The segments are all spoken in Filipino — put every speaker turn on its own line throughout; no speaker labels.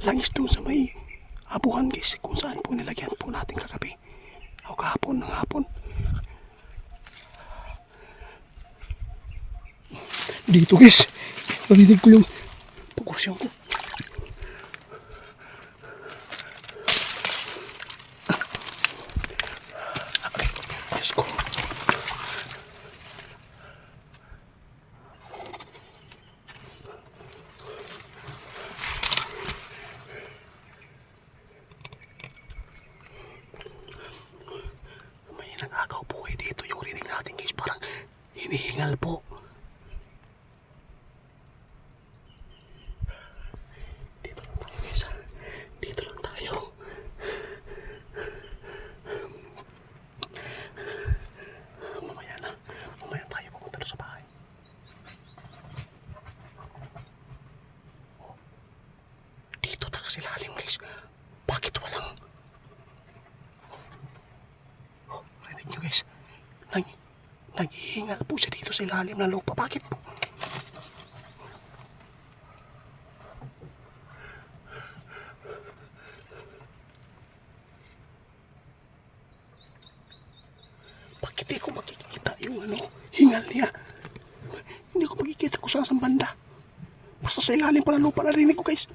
langis doon sa may abuhan guys, kung saan po nilagyan po natin kagabi o kahapon ng hapon. Dito guys, narinig ko yung pagkurasyon ko. Okay, Diyos ko. May nag-agaw po kayo dito. Yung rinig natin guys, parang hinihingal po. Sa ilalim guys, bakit walang rinig nyo guys, naghihingal po siya dito sa ilalim ng lupa. Bakit po? Bakit di ko makikita yung hingal niya? Hindi ko makikita kung saan banda, basta sa ilalim pa ng lupa narinig ko guys.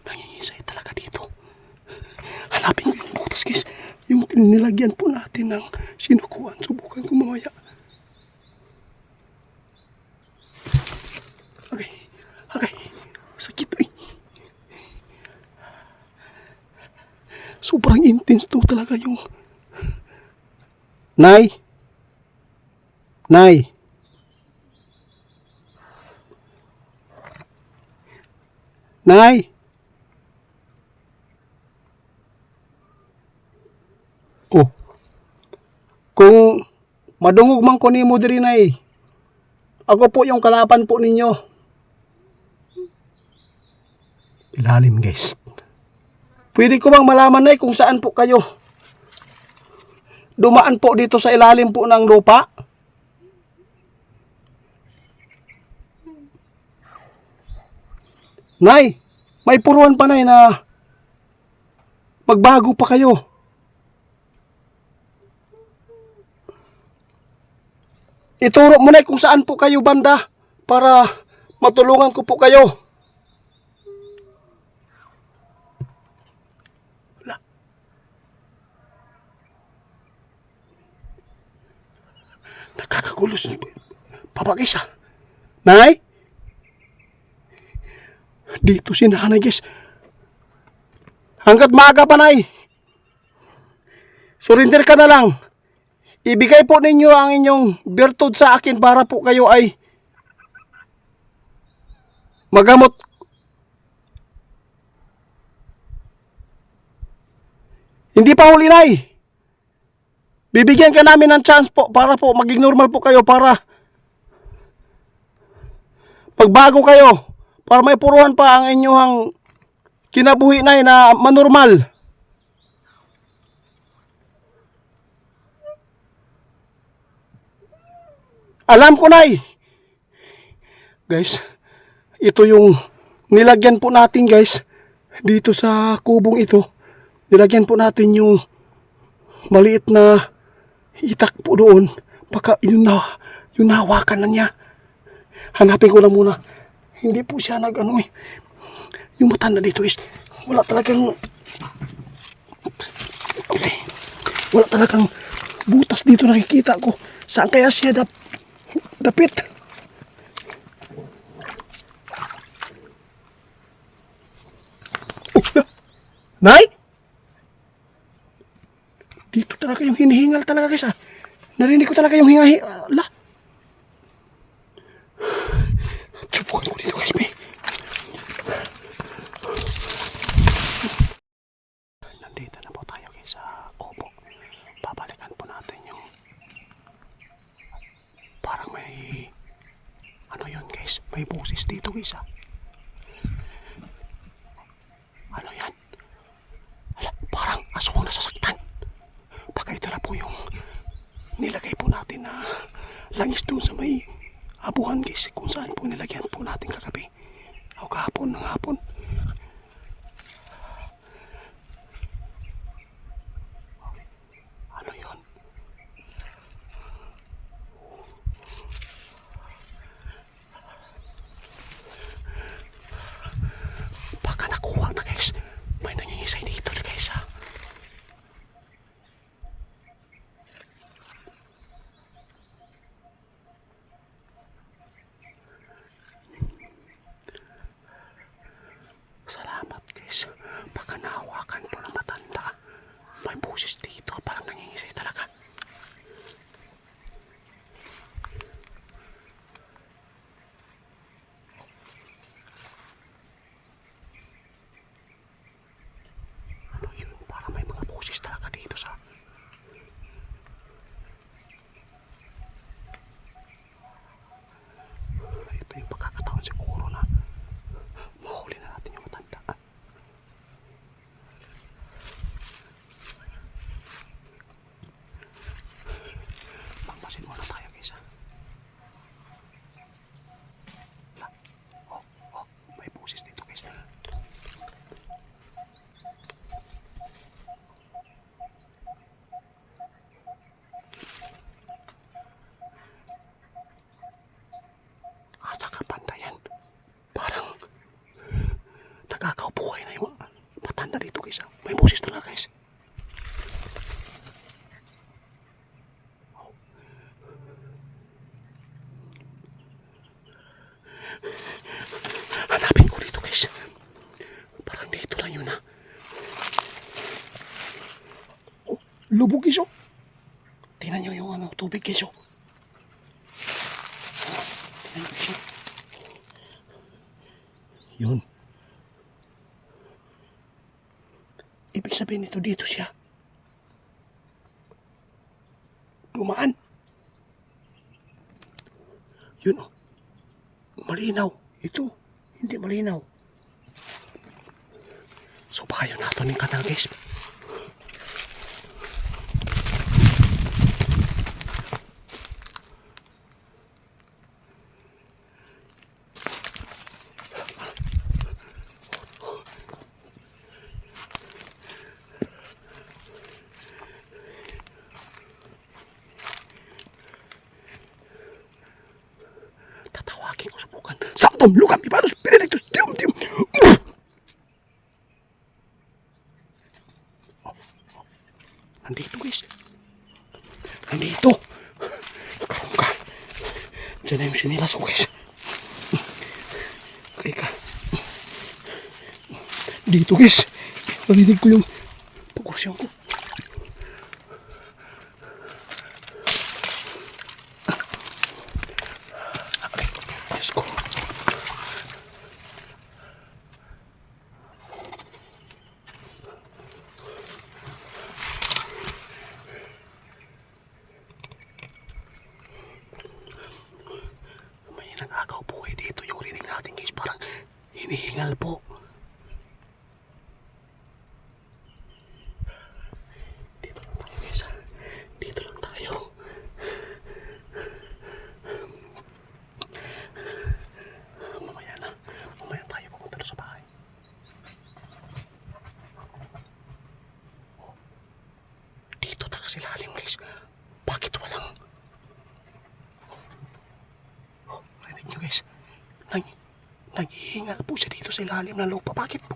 Nangingisay talaga dito. Hanapin ko yung butas guys, yung nilagyan po natin ng sinukuan. Subukan ko mamaya. Okay, sakit eh. Sobrang intense to talaga yung Nay. Oh. Kung madungog man ko nimo diri nay, ako po yung kalaban po ninyo. Ilalim guys. Pwede ko bang malaman nay kung saan po kayo dumaan po dito sa ilalim po ng lupa? Nay, may puruan pa nay na magbago pa kayo. Ituro mo na kung saan po kayo banda para matulungan ko po kayo. Wala. Nakakagulo siya. Papagay siya. Nay? Dito si nanay guys. Hanggat maaga pa nay, surrender ka na lang. Ibigay po ninyo ang inyong birtud sa akin para po kayo ay magamot. Hindi pa huli nay. Bibigyan ka namin ng chance po para po maging normal po kayo, para magbago kayo, para may puruhan pa ang inyong kinabuhi nay na manormal. Alam ko nay. Guys, ito yung nilagyan po natin guys. Dito sa kubong ito, nilagyan po natin yung maliit na itak po doon. Baka yun nahawakan na niya. Hanapin ko lang muna. Hindi po siya yung matanda dito is wala talagang butas dito nakikita ko. Saan kaya siya dapit? Oh, Nay? Dito talaga yung hinihingal talaga guys ah. Narinig ko talaga yung hingahingal. Subukan ko dito guys. Nandito na po tayo guys sa kubo. Babalikan po natin yung parang may yun guys, may boses dito guys ah. Ano yan? Parang aswang nasasaktan. Baka ito na po yung nilagay po natin na langis doon sa may abuhan guys, kung saan po nilagyan po natin kagabi O kahapon, ng hapon. Ano yun? Baka nakuha na guys. May nangingisay dito na guys ha. Salamat guys. Baka nahawakan po ng matanda. May boses dito. Parang nangingisay talaga. Ano yun? Parang may mga boses talaga dito sa... Ito yung pagkakataon siguro na mahuli na natin yung matanda. Magpasin muna tayo guys ha. Oh, may boses dito guys. At saka panda yan. Parang nagkakaubuhay na yung matanda dito guys ha. May boses talaga guys. Hanapin ko dito guys. Parang dito lang yun ha. Oh, lubog guys oh. Tingnan nyo yung tubig guys oh. Tingnan nyo guys oh. Yun. Ibig sabihin nito dito siya. Dumaan. Yun oh. Malinaw. Ito. Hindi malinaw. So baka yun natin yung kanal guys. Tatawagin ko subukan. Sanctum Lucam Ibanus Benedictus Dium Dium. Nandito guys. Nandito. Nakaroon ka. Diyan na yung sinilas ko guys. Okay ka. Dito guys. Narinig ko yung pagkurasyon ko. Okay. Diyos ko. Nag-agaw po kayo dito yung rinig natin guys, parang hinihingal po. Dito lang tayo guys ha. Dito lang tayo. Mamaya na. Mamaya tayo pupunta na sa bahay. Oh. Dito talaga sa ilalim guys. Bakit walang nyo guys, naghihingal po siya dito sa ilalim ng lupa. Bakit po?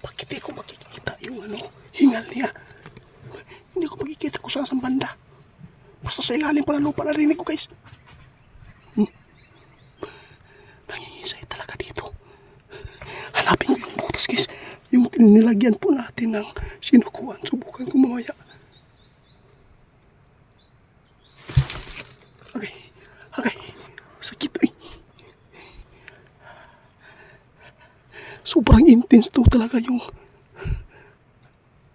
Bakit di ko makikita yung hingal niya? Hindi ko makikita kung saan banda. Basta sa ilalim pa ng lupa narinig ko guys. Nangingisay talaga dito. Hanapin ko yung butas guys. Yung nilagyan po natin ng sinukuan. Subukan ko mamaya. Okay. Sakit eh. Sobrang intense to talaga yung...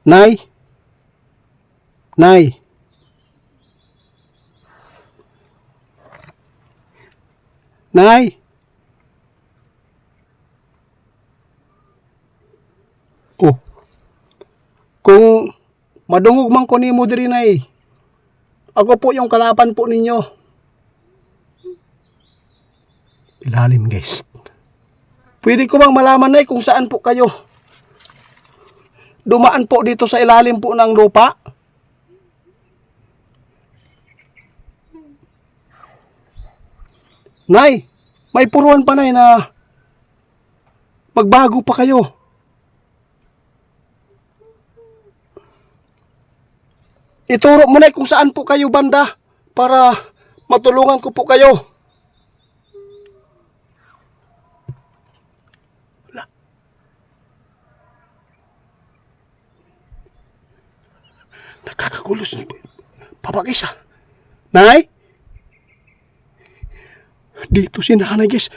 Nay! Oh. Kung madungog man ko nimo diri nay, ako po yung kalaban po ninyo. Ilalim guys. Pwede ko bang malaman nay kung saan po kayo dumaan po dito sa ilalim po ng lupa? Nay, may puruan pa nay na magbago pa kayo. Ituro mo na kung saan po kayo banda para matulungan ko po kayo. Wala. Nakakagulo sa papagis ha. Nay? Dito si nanay guys.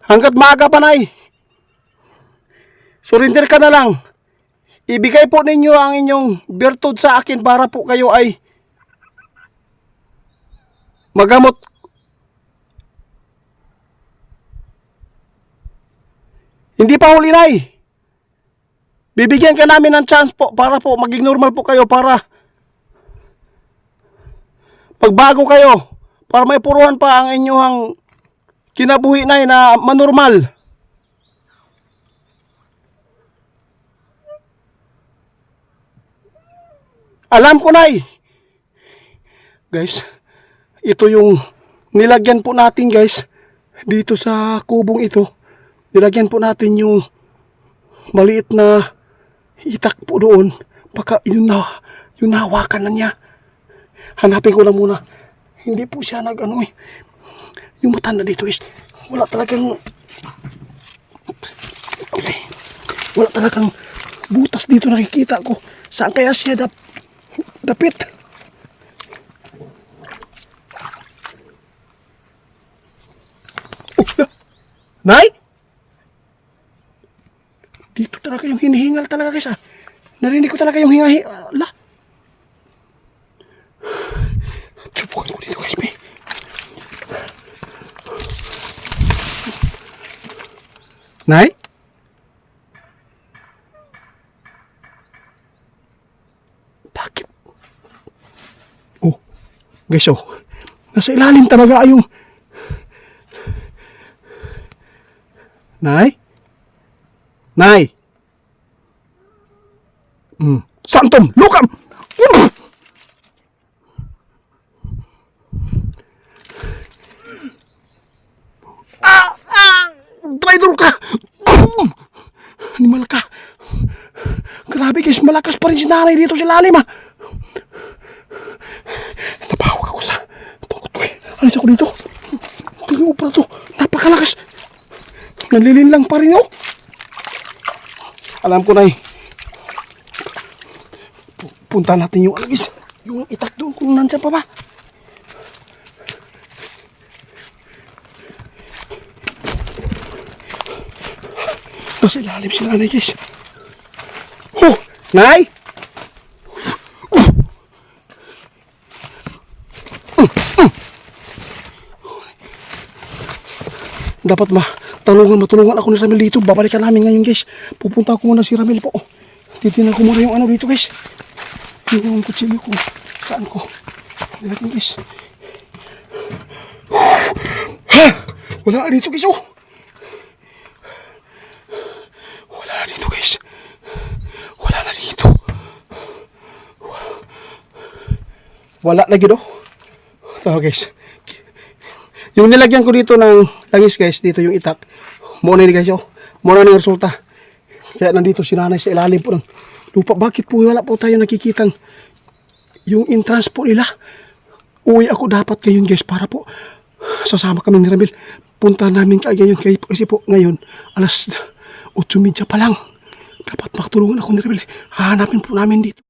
Hanggat maaga pa nay. Surrender ka na lang. Ibigay po ninyo ang inyong birtud sa akin para po kayo ay magamot. Hindi pa huli nay. Bibigyan ka namin ng chance po para po maging normal po kayo para magbago kayo. Para may puruhan pa ang inyong kinabuhi nay na manormal. Alam ko nay. Guys, ito yung nilagyan po natin guys. Dito sa kubong ito. Nilagyan po natin yung maliit na itak po doon. Baka yun nahawakan na niya. Hanapin ko na muna. Hindi po siya nag-ano eh. Yung matanda dito is wala talagang butas dito nakikita ko. Saan kaya siya dapit? Oh, Nay? Dito talaga yung hinihingal talaga guys ah. Narinig ko talaga yung hingahi. Ala. Subukan ko dito guys. Nay? Bakit? Oh, guys oh. Nasa ilalim talaga yung Nay? Nay? Santom! Lukam! Traitor ka! Animal ka! Grabe guys, malakas pa rin si nanay dito sa lalim ah! Napahawak ako sa tungkot ko eh. Alis ako dito. Tingin mo pa ito. Napakalakas. Nalilin lang pa rin oh. Alam ko na eh. Punta natin yung alagis. Yung itak doon kung nandyan pa ba. Nasa ilalim si nanay guys. Oh! Nay! Dapat matulungan ako ni Ramil dito. Babalikan namin ngayon guys. Pupunta ko muna si Ramil po. Titignan ko muna yung ano dito guys. Yung kutsilyo ko. Saan ko? Nilagyan guys. Ha! Wala na dito guys oh. Wala na dito guys. Wala na dito. Wala na gino. Ito guys. Yung nilagyan ko dito ng langis guys, dito yung itak. Muna ni guys, oh. Muna ng resulta. Kaya nandito si nanay sa ilalim po ng lupa. Bakit po wala po tayo nakikitang yung entrance po nila? Uwi ako dapat ngayon guys para po sasama kami ni Ramil. Punta namin ngayon kasi po ngayon alas 8:30 pa lang. Dapat makatulungan ako ni Ramil. Hahanapin po namin dito.